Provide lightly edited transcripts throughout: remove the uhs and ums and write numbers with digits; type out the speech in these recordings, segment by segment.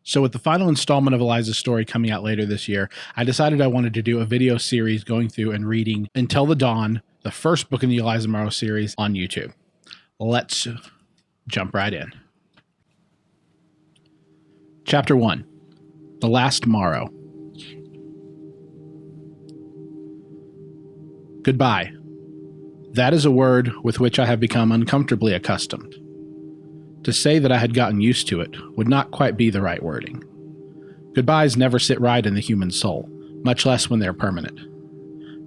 So with the final installment of Eliza's story coming out later this year, I decided I wanted to do a video series going through and reading Until the Dawn, the first book in the Eliza Marow series, on YouTube. Let's jump right in. Chapter 1. The Last Marow. Goodbye. That is a word with which I have become uncomfortably accustomed. To say that I had gotten used to it would not quite be the right wording. Goodbyes never sit right in the human soul, much less when they're permanent.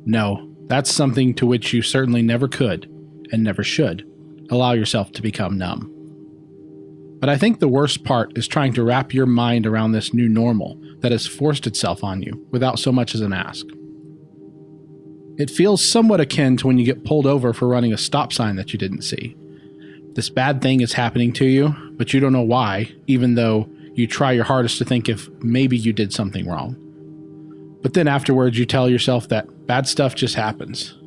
No, that's something to which you certainly never could, and never should, allow yourself to become numb. But I think the worst part is trying to wrap your mind around this new normal that has forced itself on you without so much as an ask. It feels somewhat akin to when you get pulled over for running a stop sign that you didn't see. This bad thing is happening to you, but you don't know why, even though you try your hardest to think if maybe you did something wrong. But then afterwards you tell yourself that bad stuff just happens.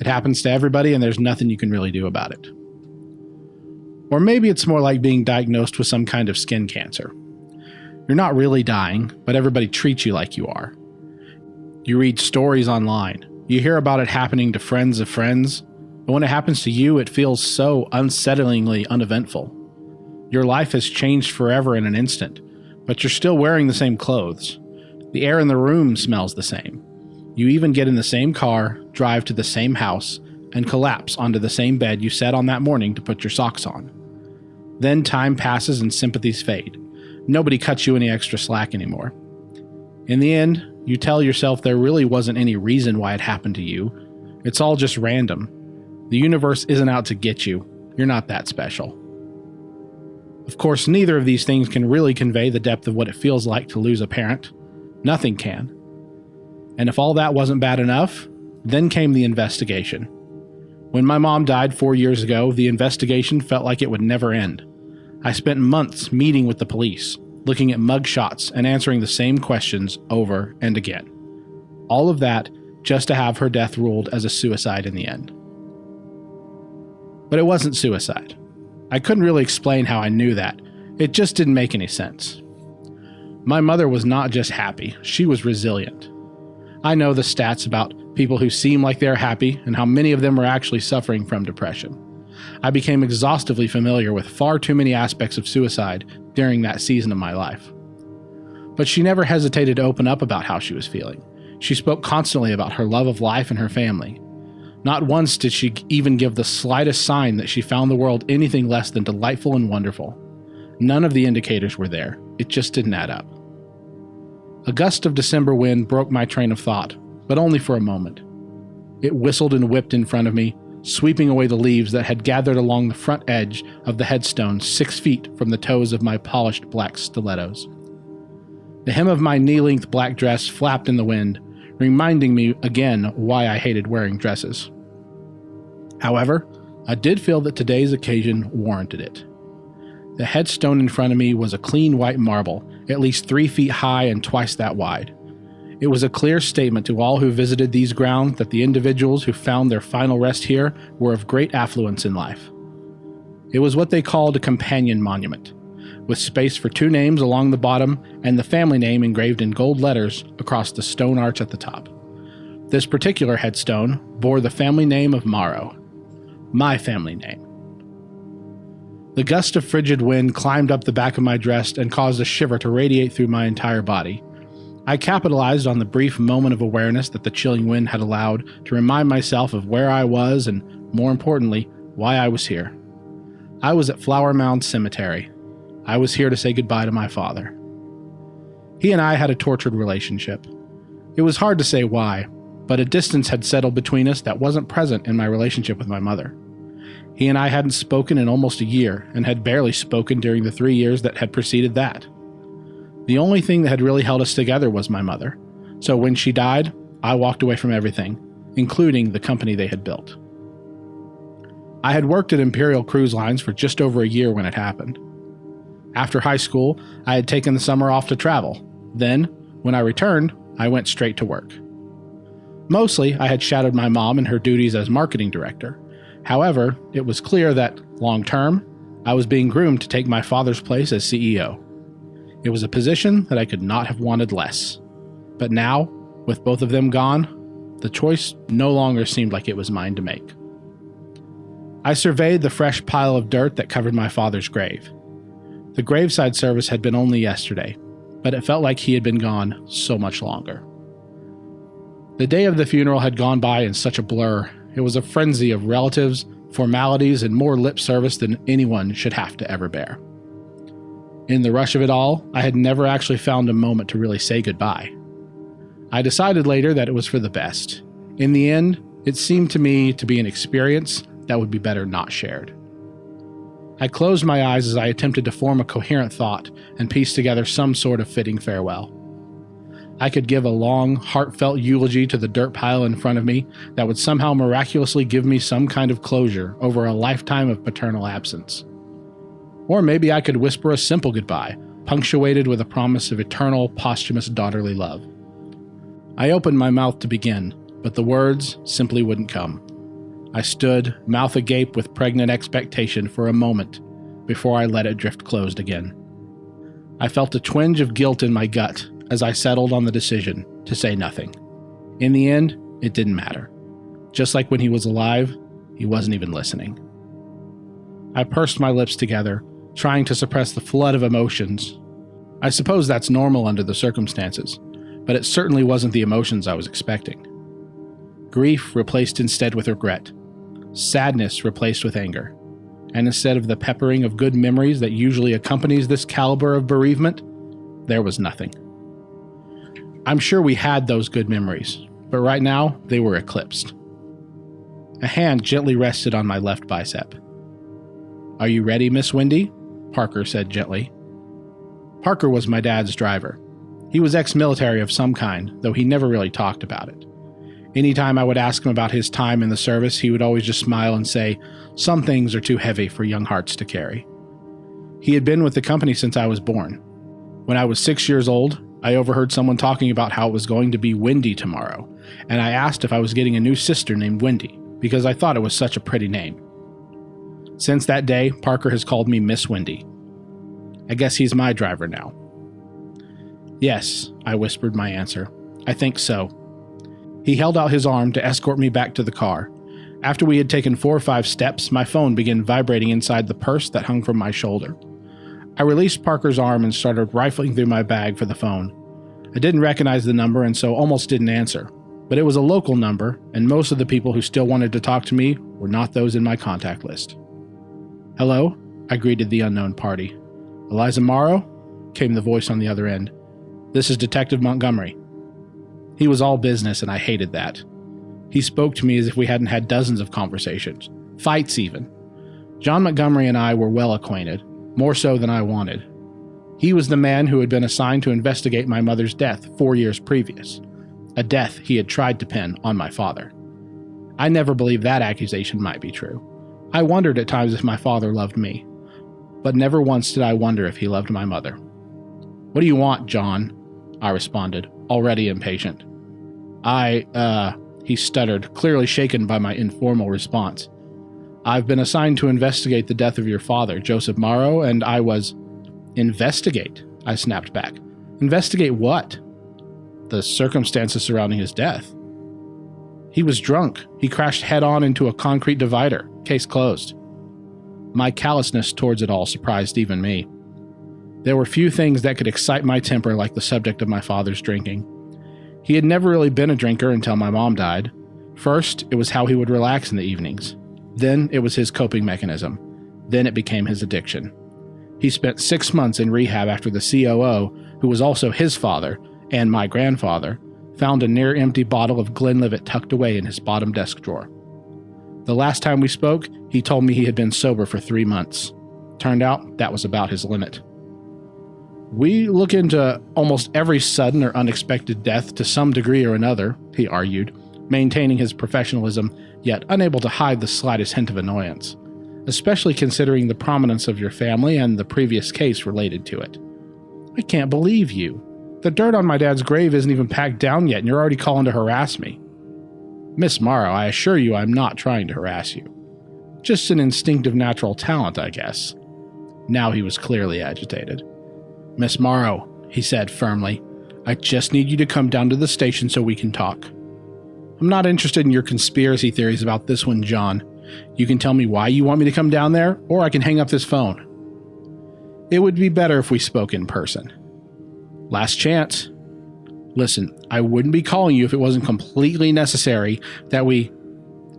It happens to everybody and there's nothing you can really do about it. Or maybe it's more like being diagnosed with some kind of skin cancer. You're not really dying, but everybody treats you like you are. You read stories online. You hear about it happening to friends of friends, but when it happens to you, it feels so unsettlingly uneventful. Your life has changed forever in an instant, but you're still wearing the same clothes. The air in the room smells the same. You even get in the same car, drive to the same house, and collapse onto the same bed you sat on that morning to put your socks on. Then time passes and sympathies fade. Nobody cuts you any extra slack anymore. In the end, you tell yourself there really wasn't any reason why it happened to you. It's all just random. The universe isn't out to get you. You're not that special. Of course, neither of these things can really convey the depth of what it feels like to lose a parent. Nothing can. And if all that wasn't bad enough, then came the investigation. When my mom died 4 years ago, the investigation felt like it would never end. I spent months meeting with the police, looking at mugshots and answering the same questions over and again. All of that just to have her death ruled as a suicide in the end. But it wasn't suicide. I couldn't really explain how I knew that. It just didn't make any sense. My mother was not just happy, she was resilient. I know the stats about people who seem like they're happy and how many of them are actually suffering from depression. I became exhaustively familiar with far too many aspects of suicide during that season of my life. But she never hesitated to open up about how she was feeling. She spoke constantly about her love of life and her family. Not once did she even give the slightest sign that she found the world anything less than delightful and wonderful. None of the indicators were there. It just didn't add up. A gust of December wind broke my train of thought, but only for a moment. It whistled and whipped in front of me, sweeping away the leaves that had gathered along the front edge of the headstone 6 feet from the toes of my polished black stilettos. The hem of my knee-length black dress flapped in the wind, reminding me again why I hated wearing dresses. However, I did feel that today's occasion warranted it. The headstone in front of me was a clean white marble, at least 3 feet high and twice that wide. It was a clear statement to all who visited these grounds that the individuals who found their final rest here were of great affluence in life. It was what they called a companion monument, with space for 2 names along the bottom and the family name engraved in gold letters across the stone arch at the top. This particular headstone bore the family name of Marow, my family name. The gust of frigid wind climbed up the back of my dress and caused a shiver to radiate through my entire body. I capitalized on the brief moment of awareness that the chilling wind had allowed to remind myself of where I was and, more importantly, why I was here. I was at Flower Mound Cemetery. I was here to say goodbye to my father. He and I had a tortured relationship. It was hard to say why, but a distance had settled between us that wasn't present in my relationship with my mother. He and I hadn't spoken in almost a year and had barely spoken during the 3 years that had preceded that. The only thing that had really held us together was my mother, so when she died, I walked away from everything, including the company they had built. I had worked at Imperial Cruise Lines for just over a year when it happened. After high school, I had taken the summer off to travel. Then, when I returned, I went straight to work. Mostly, I had shadowed my mom in her duties as marketing director. However, it was clear that, long term, I was being groomed to take my father's place as CEO. It was a position that I could not have wanted less. But now, with both of them gone, the choice no longer seemed like it was mine to make. I surveyed the fresh pile of dirt that covered my father's grave. The graveside service had been only yesterday, but it felt like he had been gone so much longer. The day of the funeral had gone by in such a blur. It was a frenzy of relatives, formalities, and more lip service than anyone should have to ever bear. In the rush of it all, I had never actually found a moment to really say goodbye. I decided later that it was for the best. In the end, it seemed to me to be an experience that would be better not shared. I closed my eyes as I attempted to form a coherent thought and piece together some sort of fitting farewell. I could give a long, heartfelt eulogy to the dirt pile in front of me that would somehow miraculously give me some kind of closure over a lifetime of paternal absence. Or maybe I could whisper a simple goodbye, punctuated with a promise of eternal, posthumous daughterly love. I opened my mouth to begin, but the words simply wouldn't come. I stood, mouth agape with pregnant expectation for a moment before I let it drift closed again. I felt a twinge of guilt in my gut as I settled on the decision to say nothing. In the end, it didn't matter. Just like when he was alive, he wasn't even listening. I pursed my lips together, trying to suppress the flood of emotions. I suppose that's normal under the circumstances, but it certainly wasn't the emotions I was expecting. Grief replaced instead with regret. Sadness replaced with anger. And instead of the peppering of good memories that usually accompanies this caliber of bereavement, there was nothing. I'm sure we had those good memories, but right now they were eclipsed. A hand gently rested on my left bicep. "Are you ready, Miss Wendy?" Parker said gently. Parker was my dad's driver. He was ex-military of some kind, though he never really talked about it. Anytime I would ask him about his time in the service, he would always just smile and say, "Some things are too heavy for young hearts to carry." He had been with the company since I was born. When I was 6 years old, I overheard someone talking about how it was going to be windy tomorrow, and I asked if I was getting a new sister named Wendy, because I thought it was such a pretty name. Since that day, Parker has called me Miss Wendy. I guess he's my driver now. "Yes," I whispered my answer. "I think so." He held out his arm to escort me back to the car. After we had taken 4 or 5 steps, my phone began vibrating inside the purse that hung from my shoulder. I released Parker's arm and started rifling through my bag for the phone. I didn't recognize the number and so almost didn't answer, but it was a local number, and most of the people who still wanted to talk to me were not those in my contact list. "Hello?" I greeted the unknown party. "Eliza Marow?" came the voice on the other end. "This is Detective Montgomery." He was all business, and I hated that. He spoke to me as if we hadn't had dozens of conversations, fights even. John Montgomery and I were well acquainted, more so than I wanted. He was the man who had been assigned to investigate my mother's death 4 years previous, a death he had tried to pin on my father. I never believed that accusation might be true. I wondered at times if my father loved me, but never once did I wonder if he loved my mother. "What do you want, John?" I responded, already impatient. He stuttered, clearly shaken by my informal response. "I've been assigned to investigate the death of your father, Joseph Marow, and I was—" "Investigate?" I snapped back. "Investigate what?" "The circumstances surrounding his death." "He was drunk. He crashed head-on into a concrete divider. Case closed." My callousness towards it all surprised even me. There were few things that could excite my temper like the subject of my father's drinking. He had never really been a drinker until my mom died. First, it was how he would relax in the evenings. Then it was his coping mechanism. Then it became his addiction. He spent 6 months in rehab after the COO, who was also his father, and my grandfather, found a near-empty bottle of Glenlivet tucked away in his bottom desk drawer. The last time we spoke, he told me he had been sober for 3 months. Turned out that was about his limit. "We look into almost every sudden or unexpected death to some degree or another," he argued, maintaining his professionalism, yet unable to hide the slightest hint of annoyance, especially considering the prominence of your family and the previous case related to it. "I can't believe you. The dirt on my dad's grave isn't even packed down yet, and you're already calling to harass me." "Miss Marow, I assure you I'm not trying to harass you. Just an instinctive natural talent, I guess." Now he was clearly agitated. Miss Marow, he said firmly, I just need you to come down to the station so we can talk. I'm not interested in your conspiracy theories about this one, John. You can tell me why you want me to come down there, or I can hang up this phone. It would be better if we spoke in person. Last chance. Listen, I wouldn't be calling you if it wasn't completely necessary that we...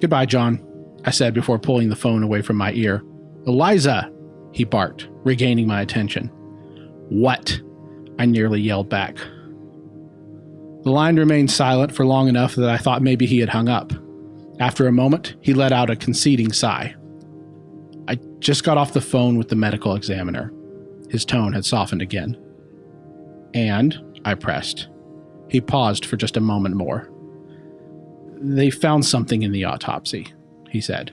Goodbye, John, I said before pulling the phone away from my ear. Eliza, he barked, regaining my attention. What? I nearly yelled back. The line remained silent for long enough that I thought maybe he had hung up. After a moment, he let out a conceding sigh. I just got off the phone with the medical examiner. His tone had softened again. And, I pressed. He paused for just a moment more. They found something in the autopsy, he said.